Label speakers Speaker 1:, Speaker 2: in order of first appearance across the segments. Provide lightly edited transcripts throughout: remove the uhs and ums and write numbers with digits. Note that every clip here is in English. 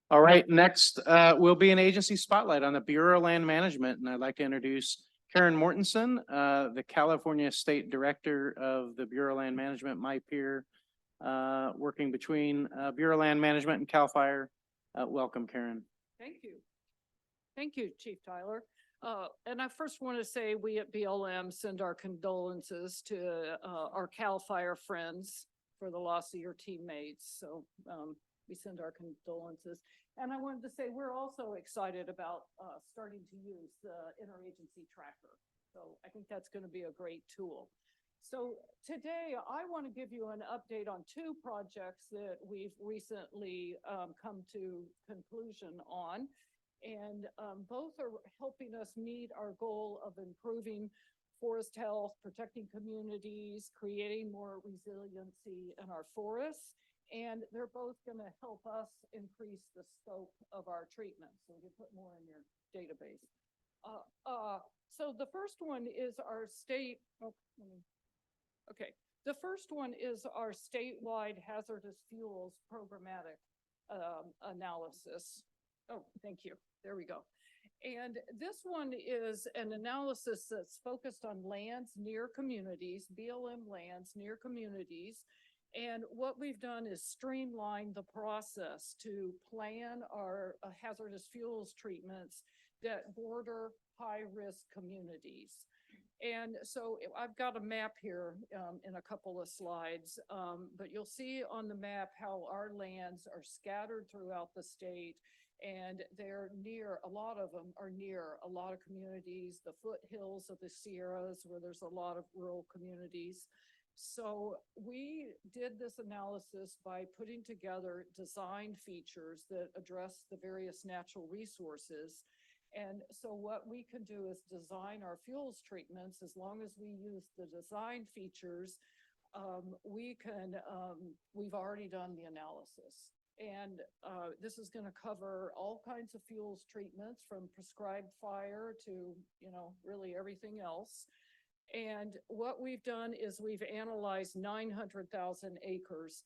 Speaker 1: All right, next will be an agency spotlight on the Bureau of Land Management, and I'd like to introduce Karen Mortensen, the California State Director of the Bureau of Land Management, my peer, working between Bureau of Land Management and CAL FIRE. Welcome, Karen.
Speaker 2: Thank you. Thank you, Chief Tyler. And I first want to say we at BLM send our condolences to our CAL FIRE friends for the loss of your teammates. So we send our condolences. And I wanted to say we're also excited about starting to use the interagency tracker. So I think that's going to be a great tool. So today I want to give you an update on two projects that we've recently come to conclusion on. And both are helping us meet our goal of improving forest health, protecting communities, creating more resiliency in our forests. And they're both going to help us increase the scope of our treatment, so we can put more in your database. So the first one is our state. The first one is our statewide hazardous fuels programmatic analysis. Oh, thank you. There we go. And this one is an analysis that's focused on lands near communities, BLM lands near communities. And what we've done is streamline the process to plan our hazardous fuels treatments that border high-risk communities. And so I've got a map here in a couple of slides, but you'll see on the map how our lands are scattered throughout the state, and they're near, a lot of them are near a lot of communities, the foothills of the Sierras where there's a lot of rural communities. So we did this analysis by putting together design features that address the various natural resources. And so what we can do is design our fuels treatments. As long as we use the design features, we've already done the analysis. And this is going to cover all kinds of fuels treatments from prescribed fire to, really everything else. And what we've done is we've analyzed 900,000 acres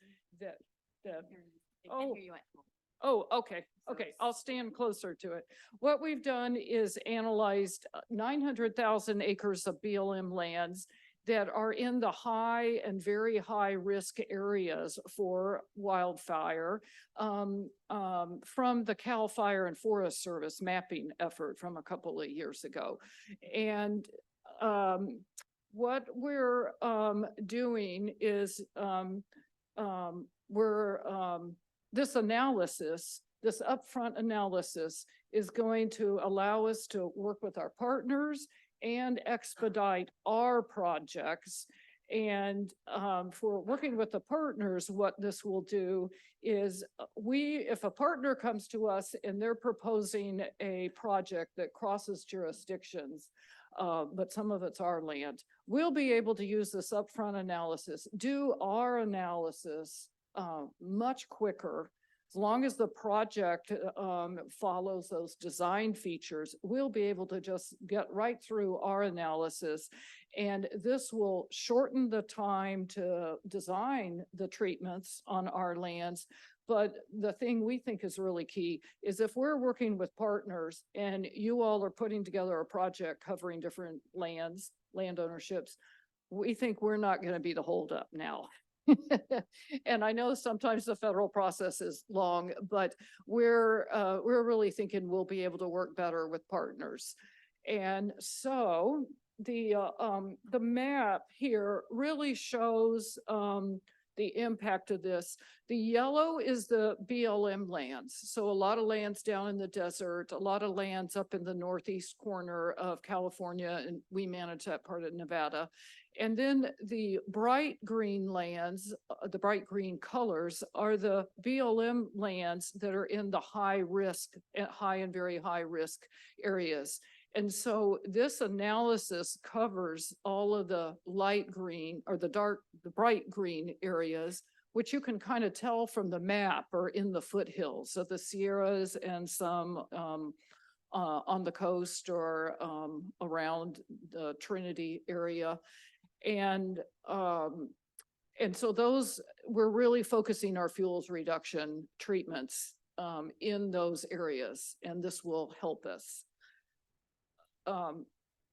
Speaker 2: okay. I'll stand closer to it. What we've done is analyzed 900,000 acres of BLM lands that are in the high and very high risk areas for wildfire from the CAL FIRE and Forest Service mapping effort from a couple of years ago. And what we're doing is this analysis, this upfront analysis is going to allow us to work with our partners and expedite our projects. And for working with the partners, what this will do is if a partner comes to us and they're proposing a project that crosses jurisdictions, but some of it's our land, we'll be able to use this upfront analysis, do our analysis much quicker. As long as the project follows those design features, we'll be able to just get right through our analysis. And this will shorten the time to design the treatments on our lands. But the thing we think is really key is if we're working with partners and you all are putting together a project covering different land ownerships, we think we're not going to be the holdup now. And I know sometimes the federal process is long, but we're really thinking we'll be able to work better with partners. And so the map here really shows the impact of this. The yellow is the BLM lands. So a lot of lands down in the desert, a lot of lands up in the northeast corner of California, and we manage that part of Nevada. And then the bright green lands, the bright green colors are the BLM lands that are in the high and very high risk areas. And so this analysis covers all of the light green or the bright green areas, which you can kind of tell from the map are in the foothills of the Sierras and some on the coast or around the Trinity area. And so those, we're really focusing our fuels reduction treatments in those areas, and this will help us.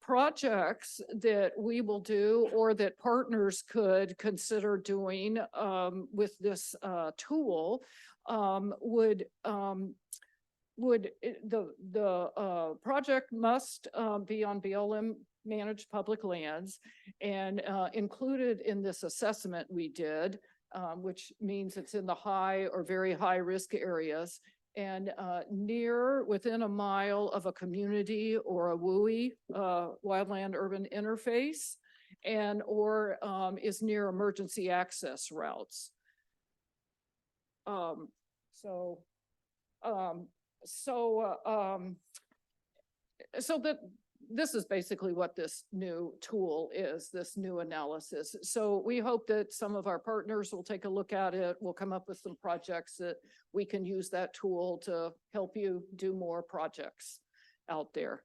Speaker 2: Projects that we will do or that partners could consider doing with this tool would the project must be on BLM managed public lands, and included in this assessment we did, which means it's in the high or very high risk areas, and within a mile of a community or a WUI, wildland urban interface, and or is near emergency access routes. So that this is basically what this new tool is, this new analysis. So we hope that some of our partners will take a look at it. We'll come up with some projects that we can use that tool to help you do more projects out there.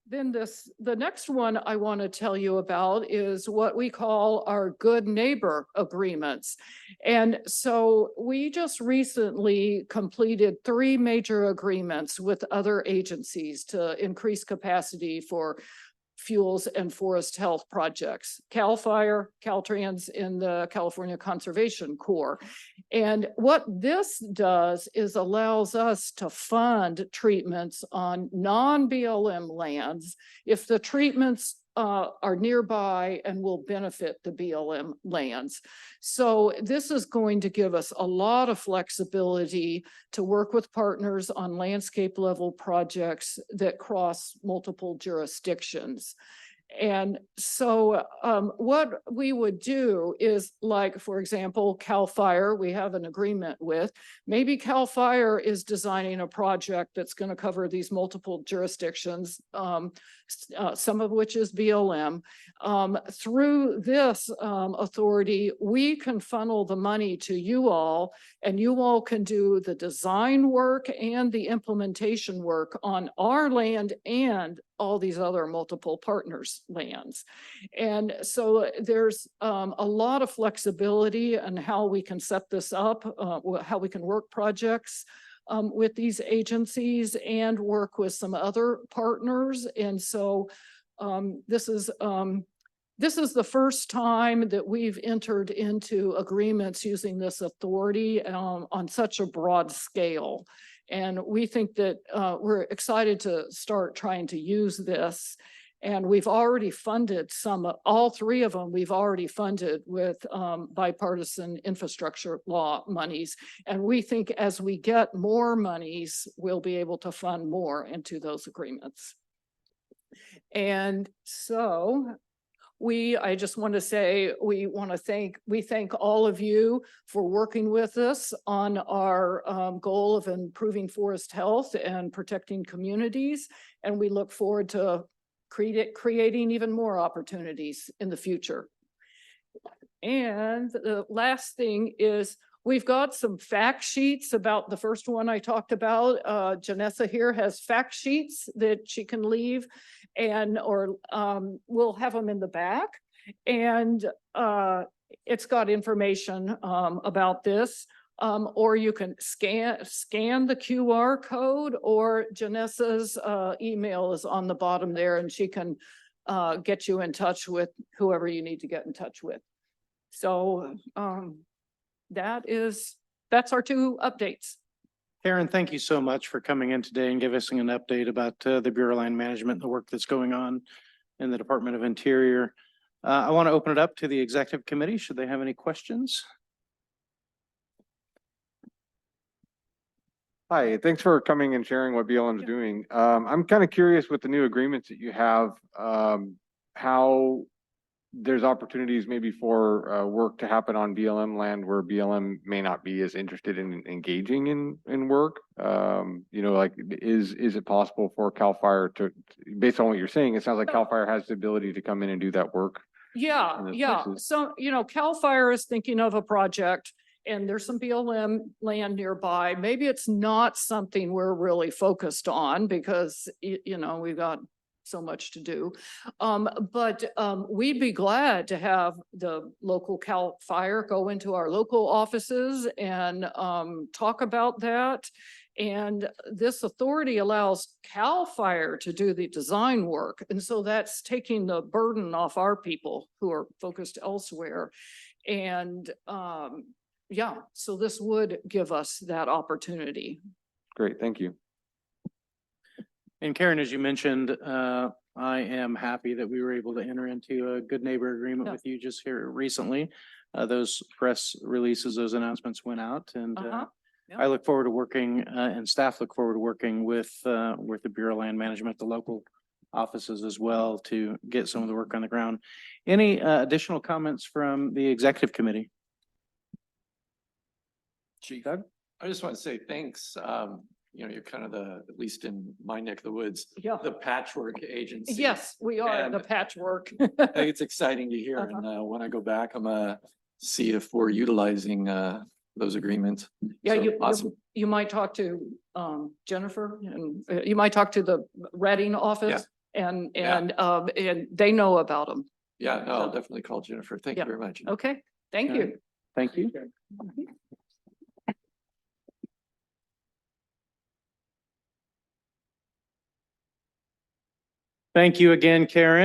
Speaker 2: Then the next one I want to tell you about is what we call our good neighbor agreements. And so we just recently completed 3 major agreements with other agencies to increase capacity for fuels and forest health projects, CAL FIRE, Caltrans in the California Conservation Corps. And what this does is allows us to fund treatments on non-BLM lands if the treatments are nearby and will benefit the BLM lands. So this is going to give us a lot of flexibility to work with partners on landscape level projects that cross multiple jurisdictions. And so what we would do is, like, for example, CAL FIRE, we have an agreement with. Maybe CAL FIRE is designing a project that's going to cover these multiple jurisdictions, some of which is BLM. Through this authority, we can funnel the money to you all, and you all can do the design work and the implementation work on our land and all these other multiple partners' lands. And so there's a lot of flexibility in how we can set this up, how we can work projects with these agencies and work with some other partners. And so this is the first time that we've entered into agreements using this authority on such a broad scale. And we think that we're excited to start trying to use this. And we've already funded all 3 of them, we've already funded with bipartisan infrastructure law monies. And we think as we get more monies, we'll be able to fund more into those agreements. And so I just want to say, we thank all of you for working with us on our goal of improving forest health and protecting communities. And we look forward to creating even more opportunities in the future. And the last thing is, we've got some fact sheets about the first one I talked about. Janessa here has fact sheets that she can leave, or we'll have them in the back. And it's got information about this. Or you can scan the QR code, or Janessa's email is on the bottom there, and she can get you in touch with whoever you need to get in touch with. So that's our 2 updates.
Speaker 1: Karen, thank you so much for coming in today and giving us an update about the Bureau of Land Management and the work that's going on in the Department of Interior. I want to open it up to the Executive Committee. Should they have any questions?
Speaker 3: Hi, thanks for coming and sharing what BLM is doing. I'm kind of curious with the new agreements that you have, how there's opportunities maybe for work to happen on BLM land where BLM may not be as interested in engaging in work. Like, is it possible for CAL FIRE to, based on what you're saying, it sounds like CAL FIRE has the ability to come in and do that work.
Speaker 2: Yeah.
Speaker 3: Places.
Speaker 2: So, CAL FIRE is thinking of a project and there's some BLM land nearby. Maybe it's not something we're really focused on because, we've got so much to do. But we'd be glad to have the local CAL FIRE go into our local offices and talk about that. And this authority allows CAL FIRE to do the design work. And so that's taking the burden off our people who are focused elsewhere. And yeah, so this would give us that opportunity.
Speaker 3: Great, thank you.
Speaker 1: And Karen, as you mentioned, I am happy that we were able to enter into a good neighbor agreement
Speaker 2: Yeah.
Speaker 1: with you just here recently. Those press releases, those announcements went out, and
Speaker 2: Uh-huh. Yeah.
Speaker 1: I look forward to working, and staff look forward to working with the Bureau of Land Management, the local offices as well, to get some of the work on the ground. Any additional comments from the executive committee?
Speaker 4: Chief,
Speaker 1: Doug?
Speaker 4: I just want to say thanks. You're kind of at least in my neck of the woods,
Speaker 2: Yeah.
Speaker 4: the patchwork agency.
Speaker 2: Yes, we are the
Speaker 4: And-
Speaker 2: patchwork.
Speaker 4: I think it's exciting to hear. And when I go back, I'm gonna see if we're utilizing those agreements.
Speaker 2: Yeah,
Speaker 4: So,
Speaker 2: you,
Speaker 4: awesome.
Speaker 2: you might talk to Jennifer and you might talk to the Reading office and they know about them.
Speaker 4: Yeah, no, I'll definitely call Jennifer. Thank you
Speaker 2: Yeah.
Speaker 4: very much.
Speaker 2: Okay, thank
Speaker 1: All
Speaker 2: you.
Speaker 1: right. Thank you. Thank you again, Karen.